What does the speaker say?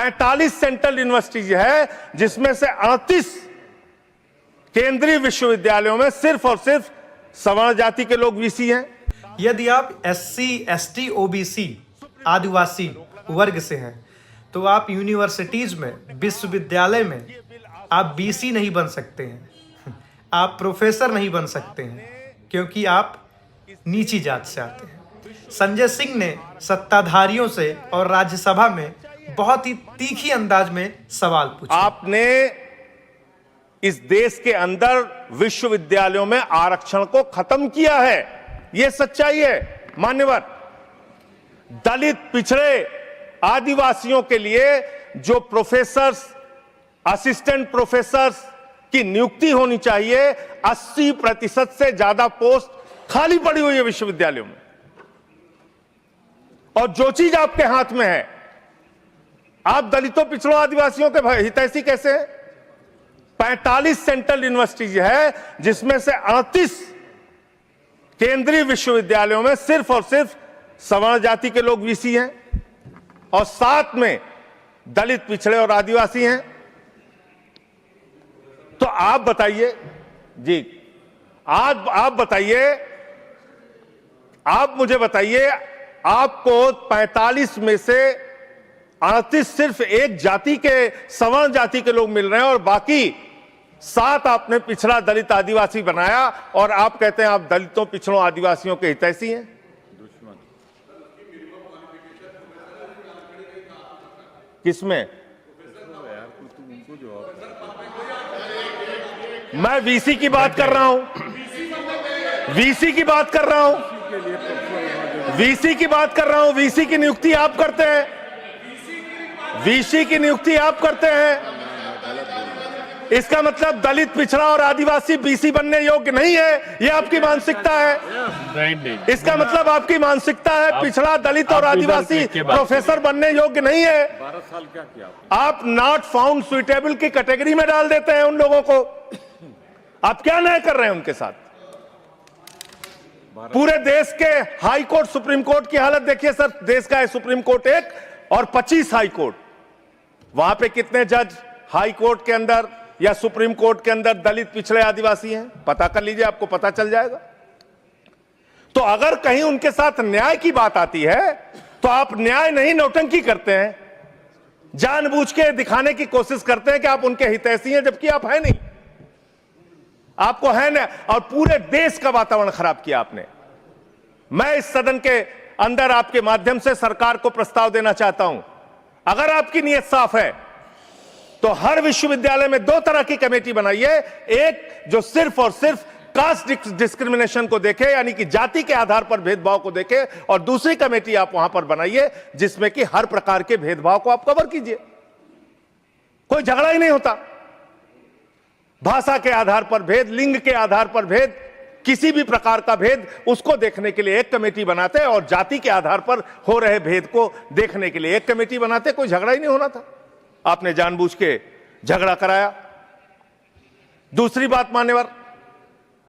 45 central universities है, जिसमें से 38 केंद्रीय विश्वविद्यालयों में सिर्फ और सिर्फ सवर्ण जाति के लोग वीसी हैं। यदि आप एससी, एसटी, ओबीसी आदिवासी वर्ग से हैं तो आप यूनिवर्सिटीज में, विश्वविद्यालय में आप बीसी नहीं बन सकते हैं, आप प्रोफेसर नहीं बन सकते हैं, क्योंकि आप नीची जात से आते हैं। संजय सिंह ने सत्ताधारियों से और राज्यसभा में बहुत ही तीखी अंदाज में सवाल पूछा। आपने इस देश के अंदर विश्वविद्यालयों में आरक्षण को खत्म किया है, यह सच्चाई है मान्यवर। दलित, पिछड़े, आदिवासियों के लिए जो प्रोफेसर्स, असिस्टेंट प्रोफेसर्स की नियुक्ति होनी चाहिए, 80% से ज्यादा पोस्ट खाली पड़ी हुई है विश्वविद्यालयों में। और जो चीज आपके हाथ में है, आप दलितों, पिछड़ों, आदिवासियों के हितैषी कैसे हैं? 45 सेंट्रल यूनिवर्सिटीज है, जिसमें से 38 केंद्रीय विश्वविद्यालयों में सिर्फ और सिर्फ सवर्ण जाति के लोग वीसी हैं और 7 में दलित, पिछड़े और आदिवासी हैं। तो आप बताइए जी, आप बताइए, आप मुझे बताइए, आपको 45 में से 38 सिर्फ एक जाति के, सवर्ण जाति के लोग मिल रहे हैं और बाकी 7 आपने पिछड़ा, दलित, आदिवासी बनाया और आप कहते हैं आप दलितों, पिछड़ों, आदिवासियों के हितैषी हैं। किसमें? मैं वीसी की बात कर रहा हूं, वीसी की बात कर रहा हूं, वीसी की बात कर रहा हूं। वीसी की नियुक्ति आप करते हैं, वीसी की नियुक्ति आप करते हैं। इसका मतलब दलित, पिछड़ा और आदिवासी बीसी बनने योग्य नहीं है, यह आपकी मानसिकता है। इसका मतलब आपकी मानसिकता है पिछड़ा, दलित और आदिवासी प्रोफेसर बनने योग्य नहीं है। 12 साल क्या किया आप नॉट फाउंड सुइटेबल की कैटेगरी में डाल देते हैं उन लोगों को। आप क्या न्याय कर रहे हैं उनके साथ? पूरे देश के हाई कोर्ट, सुप्रीम कोर्ट की हालत देखिए सर। देश का है सुप्रीम कोर्ट एक और 25 हाई कोर्ट। वहां पे कितने जज हाई कोर्ट के अंदर या सुप्रीम कोर्ट के अंदर दलित, पिछड़े, आदिवासी हैं? पता कर लीजिए, आपको पता चल जाएगा। तो अगर कहीं उनके साथ न्याय की बात आती है तो आप न्याय नहीं, नौटंकी करते हैं, जानबूझ के दिखाने की कोशिश करते हैं कि आप उनके हितैषी हैं, जबकि आप है नहीं। आपको है ना, और पूरे देश का वातावरण खराब किया आपने। मैं इस सदन के अंदर आपके माध्यम से सरकार को प्रस्ताव देना चाहता हूं, अगर आपकी नीयत साफ है तो हर विश्वविद्यालय में 2 तरह की कमेटी बनाइए। एक जो सिर्फ और सिर्फ कास्ट डिस्क्रिमिनेशन को देखे, यानी कि जाति के आधार पर भेदभाव को देखे, और दूसरी कमेटी आप वहां पर बनाइए जिसमें कि हर प्रकार के भेदभाव को आप कवर कीजिए। कोई झगड़ा ही नहीं होता। भाषा के आधार पर भेद, लिंग के आधार पर भेद, किसी भी प्रकार का भेद, उसको देखने के लिए एक कमेटी बनाते हैं और जाति के आधार पर हो रहे भेद को देखने के लिए एक कमेटी बनाते। कोई झगड़ा ही नहीं होना था, आपने जानबूझ के झगड़ा कराया। दूसरी बात मान्यवर,